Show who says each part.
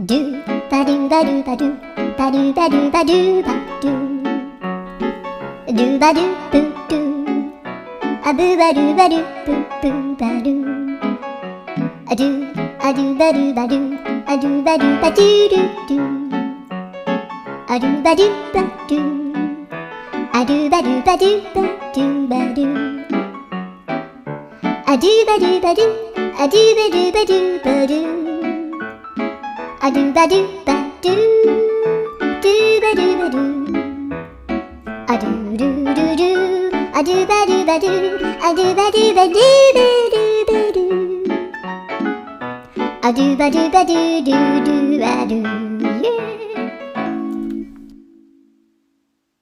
Speaker 1: do ba do ba do ba do ba do ba do ba do ba do ba do boo do a boo ba do ba do boo boo ba do a do ba do ba do a do ba do ba do do do a do ba do ba do a do ba do ba do ba do ba do a do ba do ba do a do ba do ba do ba do a do ba do ba do do ba do ba do a do do do do a do ba do ba do a do ba do ba do ba do ba do a do ba do ba do do do ba do